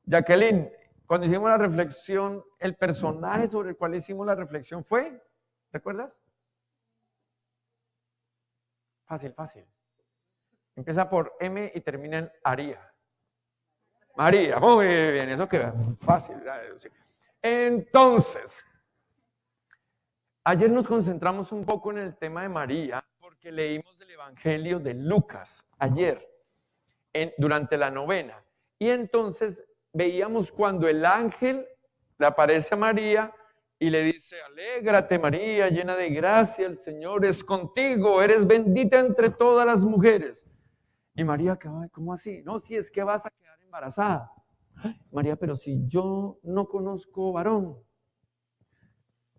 Jacqueline, cuando hicimos la reflexión, el personaje sobre el cual hicimos la reflexión fue, ¿recuerdas? Fácil, fácil. Empieza por M y termina en Aría. María, muy bien, eso queda fácil. Entonces, ayer nos concentramos un poco en el tema de María, porque leímos del Evangelio de Lucas, ayer, durante la novena. Y entonces veíamos cuando el ángel le aparece a María y le dice, alégrate María, llena de gracia, el Señor es contigo, eres bendita entre todas las mujeres. Y María, ¿cómo así? No, si es que vas a quedar embarazada. María, pero si yo no conozco varón.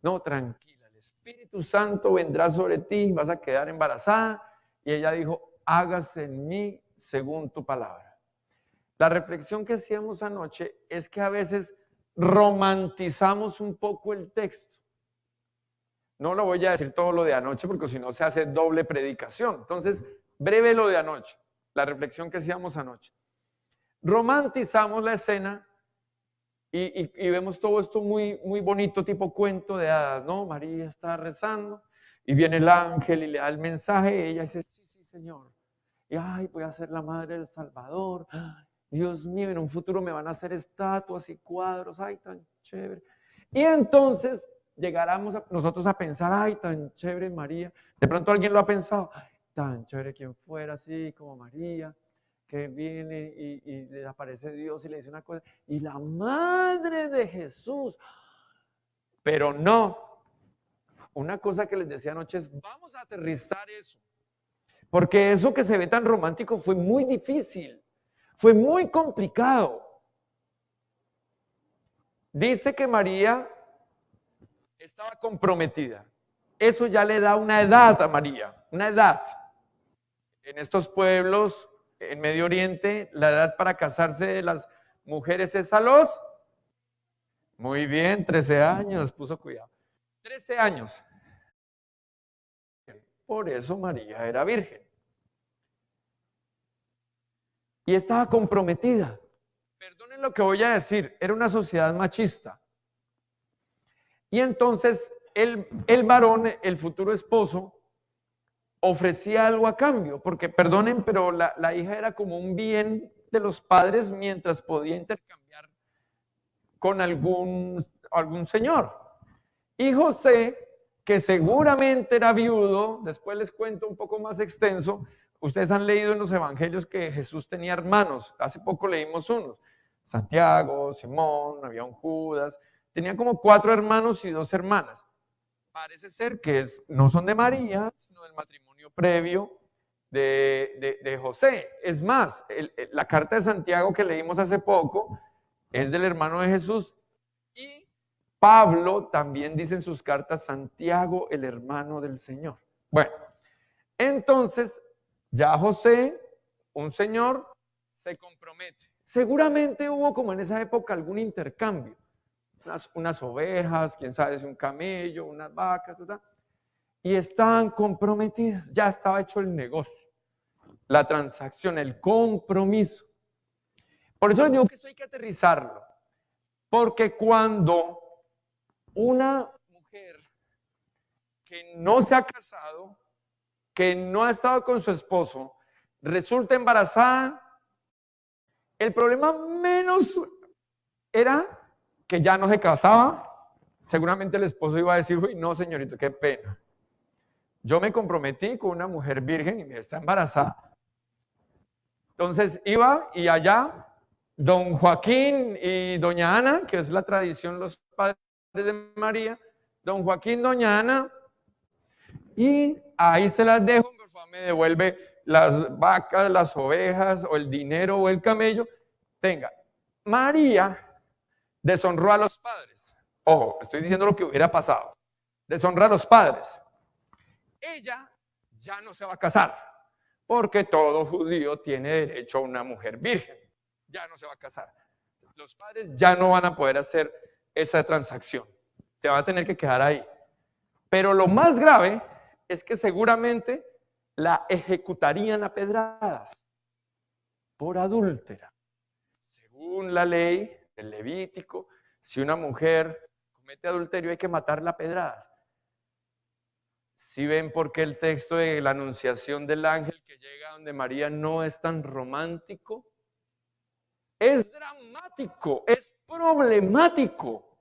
No, tranquila, el Espíritu Santo vendrá sobre ti, vas a quedar embarazada. Y ella dijo, hágase en mí según tu palabra. La reflexión que hacíamos anoche es que a veces romantizamos un poco el texto. No lo voy a decir todo lo de anoche porque si no se hace doble predicación. Entonces, breve lo de anoche, la reflexión que hacíamos anoche. Romantizamos la escena y vemos todo esto muy, muy bonito, tipo cuento de hadas, ¿no? María está rezando y viene el ángel y le da el mensaje y ella dice, sí, sí, Señor. Y, ay, voy a ser la madre del Salvador. Dios mío, en un futuro me van a hacer estatuas y cuadros, ay, tan chévere. Y entonces llegaremos nosotros a pensar, ay, tan chévere María. De pronto alguien lo ha pensado, ay, tan chévere quien fuera así como María, que viene y le aparece Dios y le dice una cosa, y la madre de Jesús. Pero no, una cosa que les decía anoche es, vamos a aterrizar eso. Porque eso que se ve tan romántico fue muy difícil, fue muy complicado. Dice que María estaba comprometida. Eso ya le da una edad a María, una edad. En estos pueblos, en Medio Oriente, la edad para casarse de las mujeres es a los... Muy bien, 13 años, puso cuidado. 13 años. Por eso María era virgen. Y estaba comprometida. Perdonen lo que voy a decir, era una sociedad machista. Y entonces el varón, el futuro esposo, ofrecía algo a cambio, porque perdonen, pero la hija era como un bien de los padres mientras podía intercambiar con algún señor. Y José, que seguramente era viudo, después les cuento un poco más extenso, ustedes han leído en los evangelios que Jesús tenía hermanos, hace poco leímos unos, Santiago, Simón, había un Judas, tenía como 4 hermanos y 2 hermanas. Parece ser que no son de María, sino del matrimonio previo de José. Es más, la carta de Santiago que leímos hace poco es del hermano de Jesús y Pablo también dice en sus cartas Santiago, el hermano del Señor. Bueno, entonces ya José, un señor, se compromete. Seguramente hubo como en esa época algún intercambio. Unas ovejas, quién sabe si un camello, unas vacas, y estaban comprometidas, ya estaba hecho el negocio, la transacción, el compromiso. Por eso les digo que esto hay que aterrizarlo, porque cuando una mujer que no se ha casado, que no ha estado con su esposo, resulta embarazada, el problema menos era que ya no se casaba. Seguramente el esposo iba a decir, uy, no, señorito, qué pena. Yo me comprometí con una mujer virgen y me está embarazada. Entonces iba y allá, don Joaquín y doña Ana, que es la tradición, los padres de María, don Joaquín, doña Ana, y ahí se las dejo, por favor, me devuelve las vacas, las ovejas, o el dinero, o el camello. Tenga. María deshonró a los padres. Ojo, estoy diciendo lo que hubiera pasado. Deshonró a los padres. Ella ya no se va a casar, porque todo judío tiene derecho a una mujer virgen. Ya no se va a casar. Los padres ya no van a poder hacer esa transacción. Se va a tener que quedar ahí. Pero lo más grave es que seguramente la ejecutarían a pedradas por adúltera. Según la ley del Levítico. Si una mujer comete adulterio hay que matarla a pedradas. ¿Sí ven por qué el texto de la anunciación del ángel que llega donde María no es tan romántico? Es dramático, es problemático.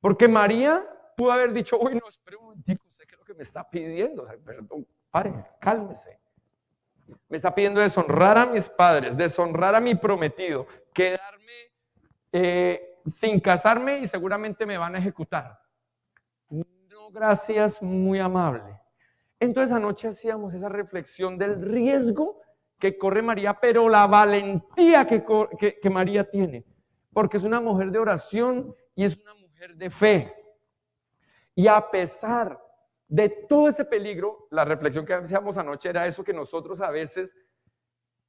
Porque María pudo haber dicho, uy, no, espere un momentico, ¿usted qué es lo que me está pidiendo? Perdón, pare, cálmese. Me está pidiendo deshonrar a mis padres, deshonrar a mi prometido, quedarme sin casarme y seguramente me van a ejecutar. No, gracias, muy amable. Entonces anoche hacíamos esa reflexión del riesgo que corre María, pero la valentía que María tiene, porque es una mujer de oración y es una mujer de fe. Y a pesar de todo ese peligro, la reflexión que hacíamos anoche era eso, que nosotros a veces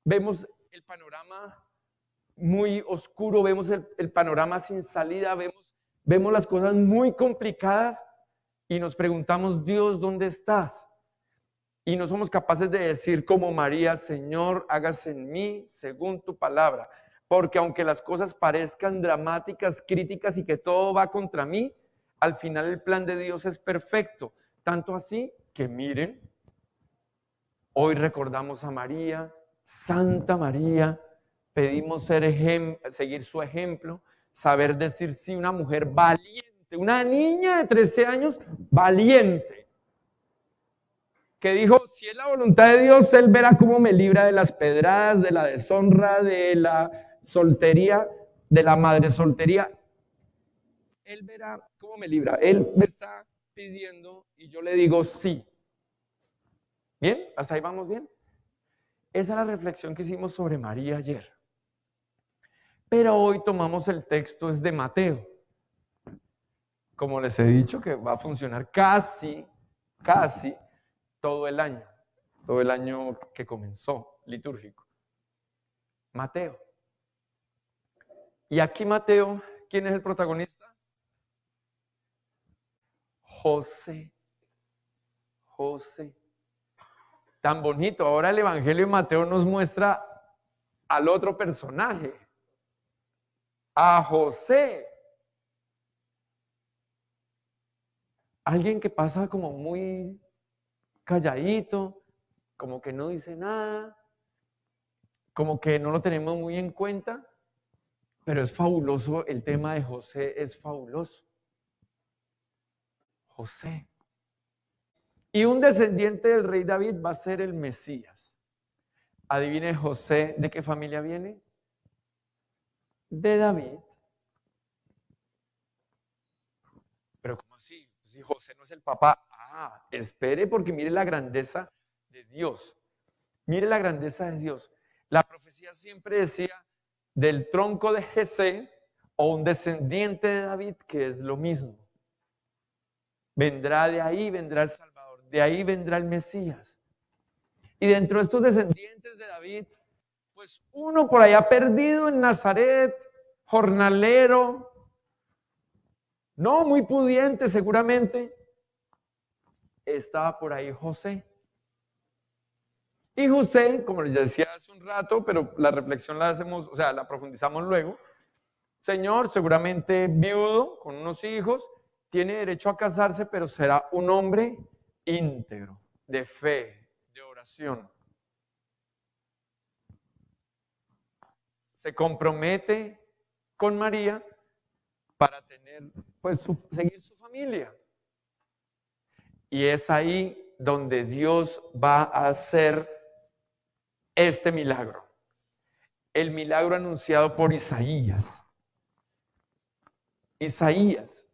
vemos el panorama muy oscuro, vemos el panorama sin salida, vemos las cosas muy complicadas y nos preguntamos, Dios, ¿dónde estás? Y no somos capaces de decir como María, Señor, hágase en mí según tu palabra. Porque aunque las cosas parezcan dramáticas, críticas y que todo va contra mí, al final el plan de Dios es perfecto. Tanto así que miren, hoy recordamos a María, Santa María, pedimos seguir su ejemplo, saber decir sí, una mujer valiente, una niña de 13 años valiente, que dijo, si es la voluntad de Dios, Él verá cómo me libra de las pedradas, de la deshonra, de la soltería, de la madre soltería. Él verá cómo me libra. Él me está pidiendo y yo le digo sí. ¿Bien? ¿Hasta ahí vamos bien? Esa es la reflexión que hicimos sobre María ayer. Pero hoy tomamos el texto, es de Mateo. Como les he dicho, que va a funcionar casi todo el año que comenzó litúrgico. Mateo. Y aquí Mateo, ¿quién es el protagonista? José. Tan bonito. Ahora el Evangelio de Mateo nos muestra al otro personaje, a José. Alguien que pasa como muy calladito, como que no dice nada, como que no lo tenemos muy en cuenta, pero es fabuloso, el tema de José es fabuloso. José. Y un descendiente del rey David va a ser el Mesías. Adivine José, ¿de qué familia viene? De David. Pero ¿cómo así? Si José no es el papá. Ah, espere porque mire la grandeza de Dios. Mire la grandeza de Dios. La profecía siempre decía del tronco de Jesé o un descendiente de David, que es lo mismo. Vendrá de ahí, vendrá el Salvador. De ahí vendrá el Mesías. Y dentro de estos descendientes de David, pues uno por allá perdido en Nazaret, jornalero, no muy pudiente seguramente, estaba por ahí José. Y José, como les decía hace un rato, pero la reflexión la hacemos, o sea, la profundizamos luego. Señor, seguramente viudo, con unos hijos, tiene derecho a casarse, pero será un hombre íntegro, de fe, de oración. Se compromete con María para tener, pues, seguir su familia. Y es ahí donde Dios va a hacer este milagro. El milagro anunciado por Isaías. Isaías,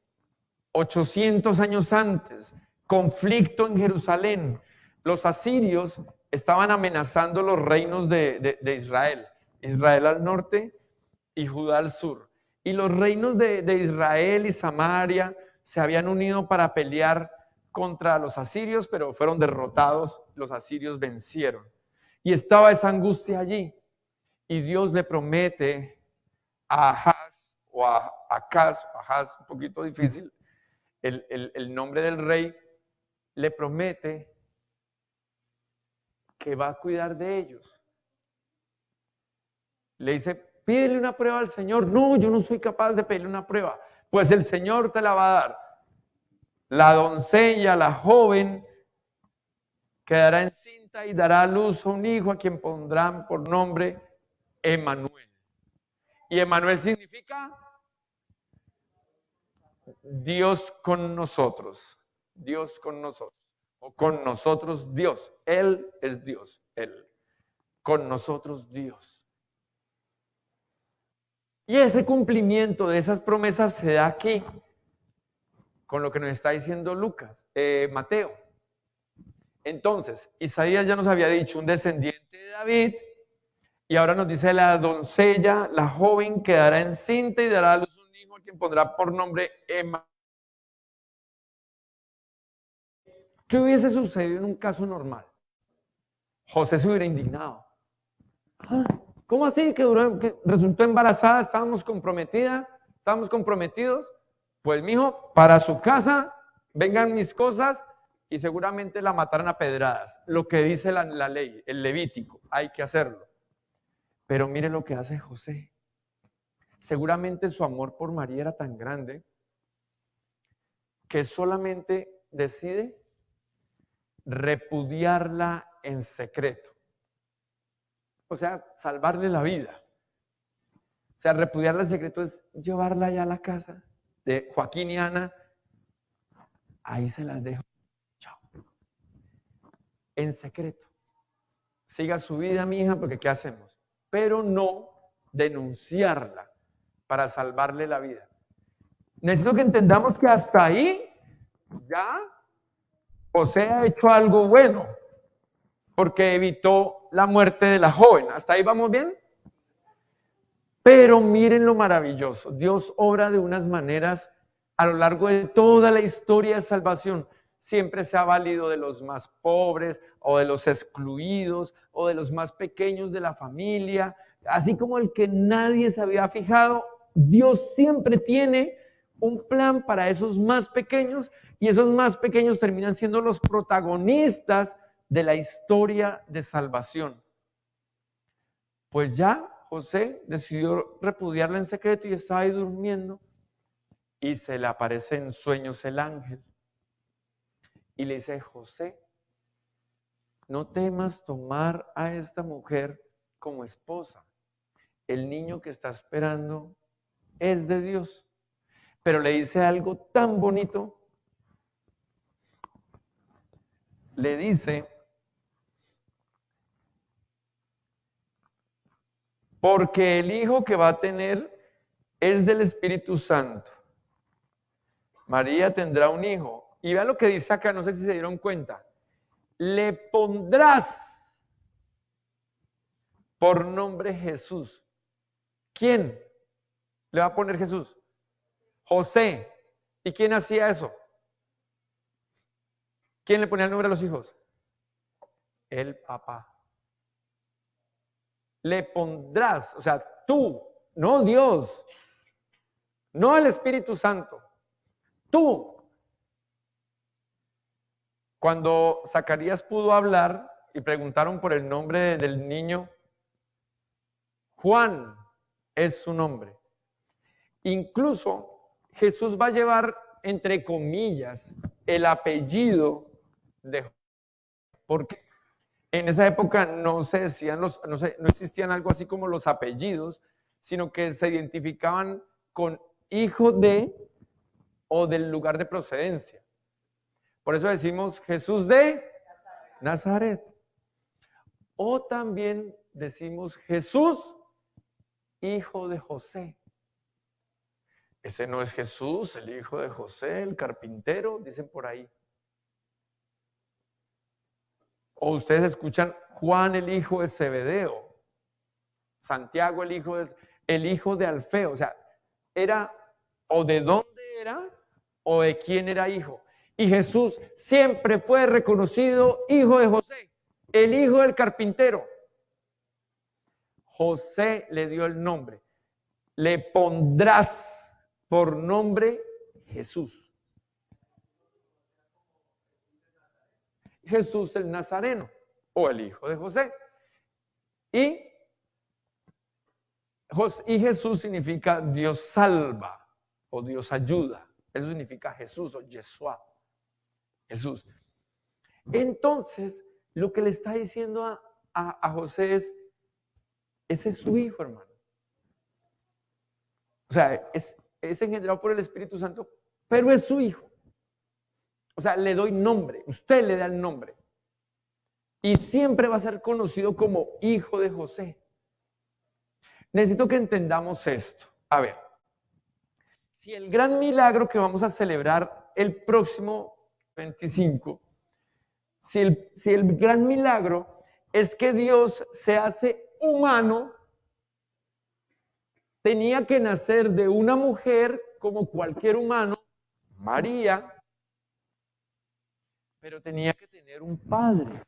800 años antes, conflicto en Jerusalén. Los asirios estaban amenazando los reinos de Israel. Israel al norte y Judá al sur. Y los reinos de Israel y Samaria se habían unido para pelear contra los asirios, pero fueron derrotados, los asirios vencieron. Y estaba esa angustia allí. Y Dios le promete a Ahaz, o a Acaz, un poquito difícil, el nombre del rey, le promete que va a cuidar de ellos. Le dice, Pídele una prueba al Señor. No, yo no soy capaz de pedirle una prueba. Pues el Señor te la va a dar. La doncella, la joven, quedará encinta y dará a luz a un hijo a quien pondrán por nombre Emmanuel. Y Emmanuel significa Dios con nosotros. Dios con nosotros. O con nosotros Dios. Él es Dios. Él. Con nosotros Dios. Y ese cumplimiento de esas promesas se da aquí, con lo que nos está diciendo Mateo. Entonces, Isaías ya nos había dicho un descendiente de David, y ahora nos dice la doncella, la joven quedará encinta y dará a luz un hijo a quien pondrá por nombre Emmanuel. ¿Qué hubiese sucedido en un caso normal? José se hubiera indignado. ¿Cómo así? Que resultó embarazada, estábamos comprometidos. Pues mijo, para su casa vengan mis cosas y seguramente la mataran a pedradas. Lo que dice la ley, el Levítico, hay que hacerlo. Pero mire lo que hace José. Seguramente su amor por María era tan grande que solamente decide repudiarla en secreto. O sea, salvarle la vida. O sea, repudiarla en secreto es llevarla ya a la casa de Joaquín y Ana. Ahí se las dejo. Chao. En secreto. Siga su vida, mi hija, porque ¿qué hacemos? Pero no denunciarla para salvarle la vida. Necesito que entendamos que hasta ahí ya José ha hecho algo bueno, porque evitó la muerte de la joven. ¿Hasta ahí vamos bien? Pero miren lo maravilloso. Dios obra de unas maneras a lo largo de toda la historia de salvación. Siempre se ha valido de los más pobres o de los excluidos o de los más pequeños de la familia. Así como el que nadie se había fijado, Dios siempre tiene un plan para esos más pequeños, y esos más pequeños terminan siendo los protagonistas de la historia de salvación. Pues ya José decidió repudiarla en secreto y estaba ahí durmiendo, y se le aparece en sueños el ángel y le dice: José, no temas tomar a esta mujer como esposa. El niño que está esperando es de Dios. Pero le dice algo tan bonito. Le dice: porque el hijo que va a tener es del Espíritu Santo. María tendrá un hijo. Y vean lo que dice acá, no sé si se dieron cuenta. Le pondrás por nombre Jesús. ¿Quién le va a poner Jesús? José. ¿Y quién hacía eso? ¿Quién le ponía el nombre a los hijos? El papá. Le pondrás, o sea, tú, no Dios, no el Espíritu Santo, tú. Cuando Zacarías pudo hablar y preguntaron por el nombre del niño, Juan es su nombre. Incluso Jesús va a llevar, entre comillas, el apellido de Juan, porque en esa época no se decían no existían algo así como los apellidos, sino que se identificaban con hijo de o del lugar de procedencia. Por eso decimos Jesús de Nazaret. O también decimos Jesús, hijo de José. Ese no es Jesús, el hijo de José, el carpintero, dicen por ahí. O ustedes escuchan Juan, el hijo de Zebedeo, Santiago, el hijo de Alfeo. O sea, era o de dónde era o de quién era hijo. Y Jesús siempre fue reconocido hijo de José, el hijo del carpintero. José le dio el nombre. Le pondrás por nombre Jesús. Jesús el Nazareno o el hijo de José. Y Y Jesús significa Dios salva o Dios ayuda. Eso significa Jesús o Yeshua. Jesús. Entonces, lo que le está diciendo a José es, ese es su hijo, hermano. O sea, es engendrado por el Espíritu Santo, pero es su hijo. O sea, le doy nombre, usted le da el nombre. Y siempre va a ser conocido como hijo de José. Necesito que entendamos esto. A ver, si el gran milagro que vamos a celebrar el próximo 25, si el gran milagro es que Dios se hace humano, tenía que nacer de una mujer como cualquier humano, María, pero tenía que tener un padre.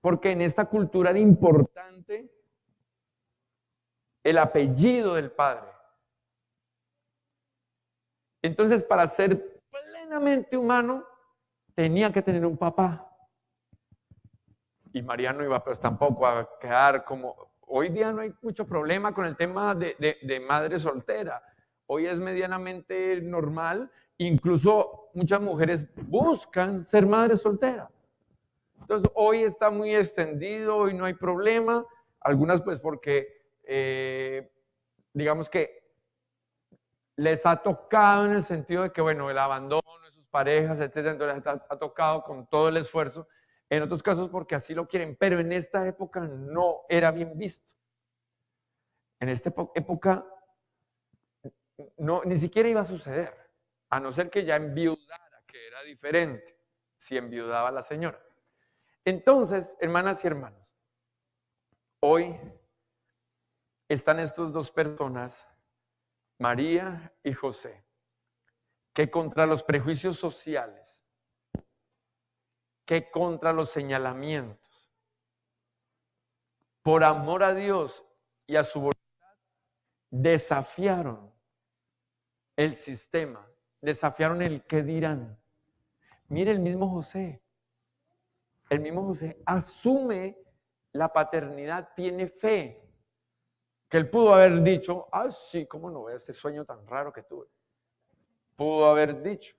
Porque en esta cultura era importante el apellido del padre. Entonces, para ser plenamente humano, tenía que tener un papá. Y María no iba pues tampoco a quedar como... Hoy día no hay mucho problema con el tema de madre soltera. Hoy es medianamente normal. Incluso muchas mujeres buscan ser madre soltera. Entonces, hoy está muy extendido y no hay problema. Algunas pues porque, digamos que les ha tocado en el sentido de que, bueno, el abandono de sus parejas, etcétera, entonces ha tocado con todo el esfuerzo. En otros casos porque así lo quieren, pero en esta época no era bien visto. En esta época no, ni siquiera iba a suceder, a no ser que ya enviudara, que era diferente, si enviudaba la señora. Entonces, hermanas y hermanos, hoy están estas dos personas, María y José, que contra los prejuicios sociales, que contra los señalamientos, por amor a Dios y a su voluntad, desafiaron el sistema, desafiaron el qué dirán. Mire, el mismo José asume la paternidad, tiene fe, que él pudo haber dicho, sí, cómo no, este sueño tan raro que tuve. Pudo haber dicho,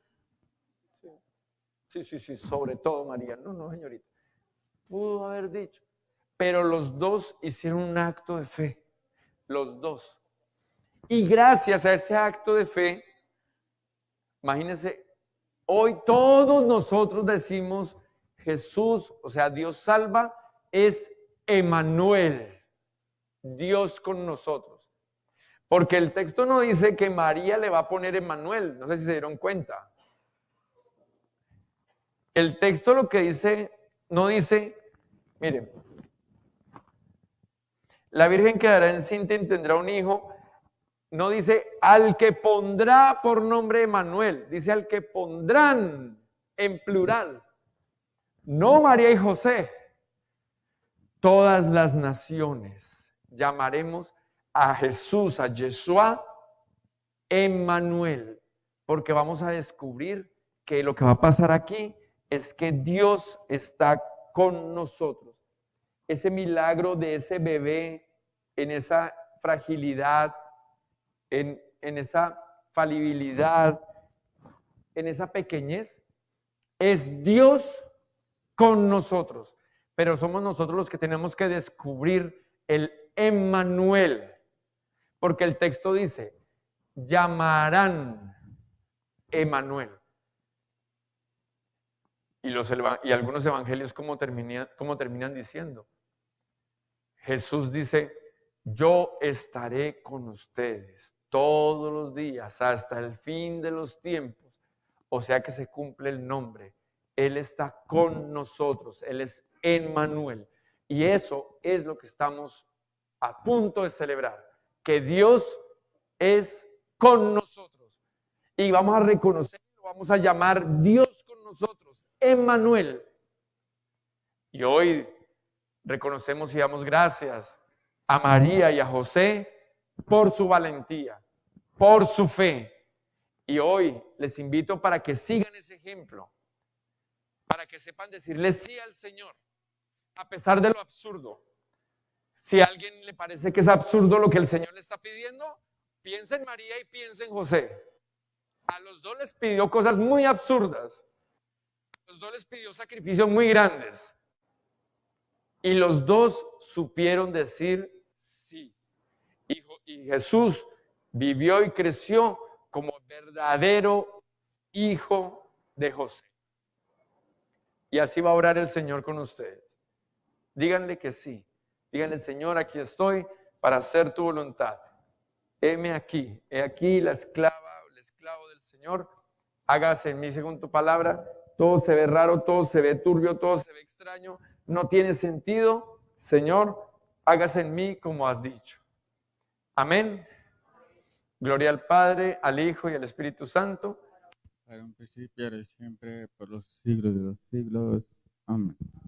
sí, sobre todo María, no, señorita. Pudo haber dicho, pero los dos hicieron un acto de fe, los dos. Y gracias a ese acto de fe, imagínense, hoy todos nosotros decimos Jesús, o sea, Dios salva, es Emmanuel, Dios con nosotros. Porque el texto no dice que María le va a poner Emmanuel, no sé si se dieron cuenta. El texto lo que dice, no dice, miren, la Virgen quedará encinta y tendrá un hijo. No dice al que pondrá por nombre Emmanuel, dice al que pondrán en plural. No María y José. Todas las naciones llamaremos a Jesús, a Yeshua, Emmanuel, porque vamos a descubrir que lo que va a pasar aquí es que Dios está con nosotros. Ese milagro de ese bebé en esa fragilidad, en esa falibilidad, en esa pequeñez, es Dios con nosotros. Pero somos nosotros los que tenemos que descubrir el Emmanuel. Porque el texto dice, llamarán Emmanuel. Y algunos evangelios, ¿cómo terminan diciendo? Jesús dice, yo estaré con ustedes todos los días hasta el fin de los tiempos. O sea que se cumple el nombre. Él está con nosotros. Él es Emmanuel. Y eso es lo que estamos a punto de celebrar. Que Dios es con nosotros. Y vamos a reconocerlo, vamos a llamar Dios con nosotros, Emmanuel. Y hoy reconocemos y damos gracias a María y a José por su valentía, por su fe. Y hoy les invito para que sigan ese ejemplo, para que sepan decirle sí al Señor, a pesar de lo absurdo. Si a alguien le parece que es absurdo lo que el Señor le está pidiendo, piensa en María y piensa en José. A los dos les pidió cosas muy absurdas. A los dos les pidió sacrificios muy grandes. Y los dos supieron decir sí. Y Jesús vivió y creció como verdadero hijo de José. Y así va a orar el Señor con ustedes. Díganle que sí. Díganle, Señor, aquí estoy para hacer tu voluntad. Heme aquí, he aquí la esclava o el esclavo del Señor. Hágase en mí según tu palabra. Todo se ve raro, todo se ve turbio, todo se ve extraño. No tiene sentido. Señor, hágase en mí como has dicho. Amén. Gloria al Padre, al Hijo y al Espíritu Santo. Para un principio, ahora y siempre, por los siglos de los siglos. Amén.